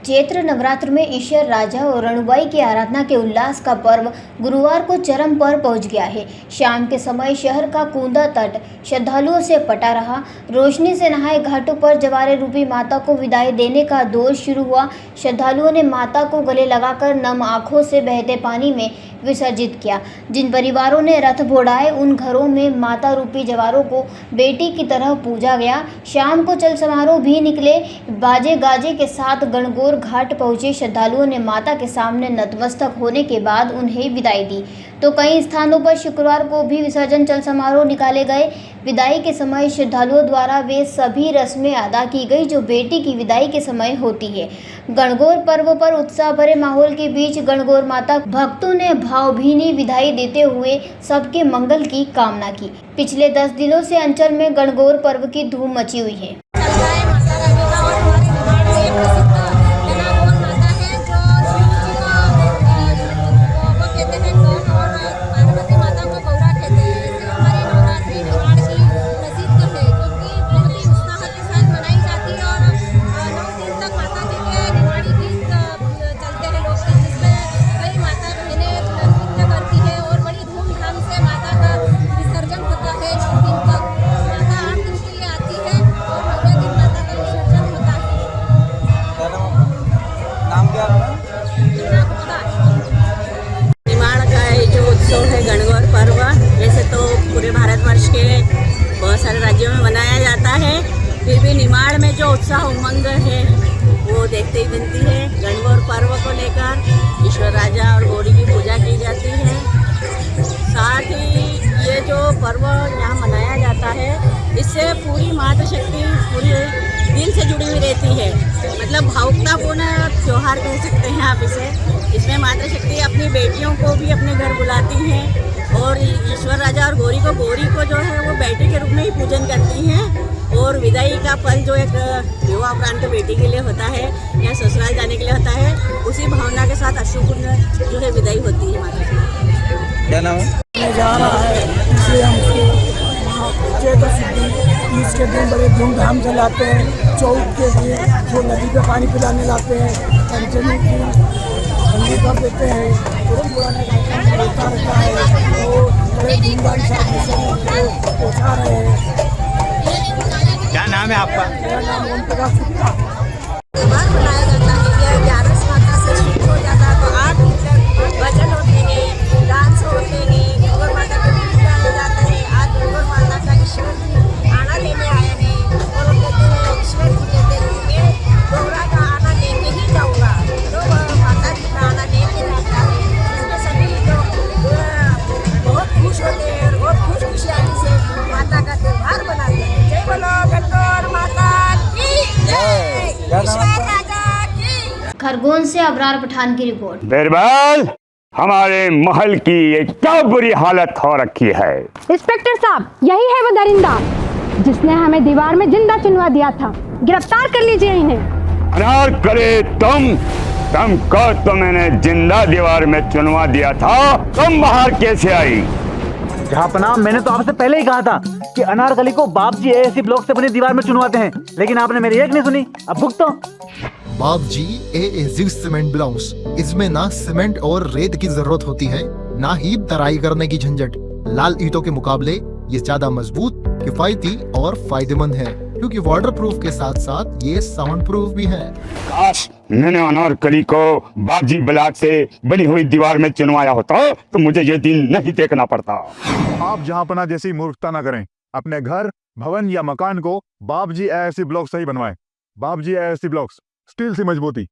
चैत्र नवरात्र में ईश्वर राजा और रणुबाई की आराधना के उल्लास का पर्व गुरुवार को चरम पर पहुंच गया है। शाम के समय शहर का कूंदा तट श्रद्धालुओं से पटा रहा। रोशनी से नहाए घाटों पर जवारे रूपी माता को विदाई देने का दौर शुरू हुआ। श्रद्धालुओं ने माता को गले लगाकर नम आंखों से बहते पानी में विसर्जित किया। जिन परिवारों ने रथ घोड़ाए उन घरों में माता रूपी जवारों को बेटी की तरह पूजा गया। शाम को चल समारोह भी निकले। बाजे गाजे के साथ गणगौर घाट पहुंचे श्रद्धालुओं ने माता के सामने नतमस्तक होने के बाद उन्हें विदाई दी, तो कई स्थानों पर शुक्रवार को भी विसर्जन चल समारोह निकाले गए। विदाई के समय श्रद्धालुओं द्वारा वे सभी रस्में अदा की गई जो बेटी की विदाई के समय होती है। गणगौर पर्व पर उत्साह भरे माहौल के बीच गणगौर माता भक्तों ने भावभीनी विदाई देते हुए सबके मंगल की कामना की। पिछले 10 दिनों से अंचल में गणगौर पर्व की धूम मची हुई है। गणगौर पर्व वैसे तो पूरे भारतवर्ष के बहुत सारे राज्यों में मनाया जाता है, फिर भी निमाड़ में जो उत्साह उमंग है वो देखते ही बनती है। गणगौर पर्व को लेकर ईश्वर राजा और गौरी की पूजा की जाती है। साथ ही ये जो पर्व यहाँ मनाया जाता है इससे पूरी मातृशक्ति पूरे दिल से जुड़ी हुई रहती है। मतलब भावुकतापूर्ण त्यौहार कह सकते हैं आप इसे। इसमें मातृशक्ति अपनी बेटियों को भी अपने घर बुलाती हैं और ईश्वर राजा और गौरी को जो है वो बेटी के रूप में ही पूजन करती हैं। और विदाई का पल जो एक विवाह उपरांत बेटी के लिए होता है या ससुराल जाने के लिए होता है, उसी भावना के साथ अश्रुपूर्ण जो है विदाई होती है मातृशक्ति। क्या नाम है? जा रहा है, इसलिए हम उसको चैत्र तीज के दिन बड़े धूमधाम से लाते हैं। चौथ के दिन जो नदी का पानी पिलाने लाते हैं, पंचमी की ठंडी कर देते हैं, रहता है तो बड़े धूमधाम से पहुँचा रहे हैं। क्या नाम है आपका? मेरा नाम ओम प्रकाश गुप्ता। त्योहार मनाया जाता है। यह 11 माता से शुरू हो जाता है तो 8 तक भजन होते हैं, डांस होते हैं, गणगौर माता के गीत गाए जाते हैं। आज गणगौर माता का ईश्वर जी आना लेने आए हैं और वो कहते हैं, ईश्वर जी कहते हैं मैं गौरा का आना लेके ही जाऊँगा, तो वह माता जी का आना लेके जाता है। इसमें सभी लोग बहुत खुश होते हैं और बहुत खुश खुशहाली से माता का त्योहार मनाते हैं। जय बोलो गणगौर माता की जय, ईश्वर राजा की। खरगोन से अबरार पठान की रिपोर्ट। बिरबल, हमारे महल की ये क्या बुरी हालत हो रखी है। इंस्पेक्टर साहब, यही है वो दरिंदा जिसने हमें दीवार में जिंदा चुनवा दिया था। गिरफ्तार कर लीजिए इन्हें। अनार करे तुम को तो मैंने जिंदा दीवार में चुनवा दिया था, तुम बाहर कैसे आई? जहापना, मैंने तो आपसे पहले ही कहा था कि अनारकली को बाप जी एएससी ब्लॉक से अपनी दीवार में चुनवाते हैं, लेकिन आपने मेरी एक नहीं सुनी। अब भुगतो। बाप जी एएससी सीमेंट ब्लॉक्स, इसमें ना सीमेंट और रेत की जरूरत होती है, ना ही तराई करने की झंझट। लाल ईंटों के मुकाबले ये ज्यादा मजबूत, किफायती और फायदेमंद है, क्योंकि वाटर प्रूफ के साथ साथ ये साउंड प्रूफ भी है। काश मैंने अनारकली को बापजी ब्लॉक से बनी हुई दीवार में चुनवाया होता तो मुझे ये दिन नहीं देखना पड़ता। आप जहांपना जैसी मूर्खता न करें। अपने घर, भवन या मकान को बाप जी एएससी ब्लॉक से ही बनवाएं। बाप जी एएससी ब्लॉक्स, स्टील से मजबूती।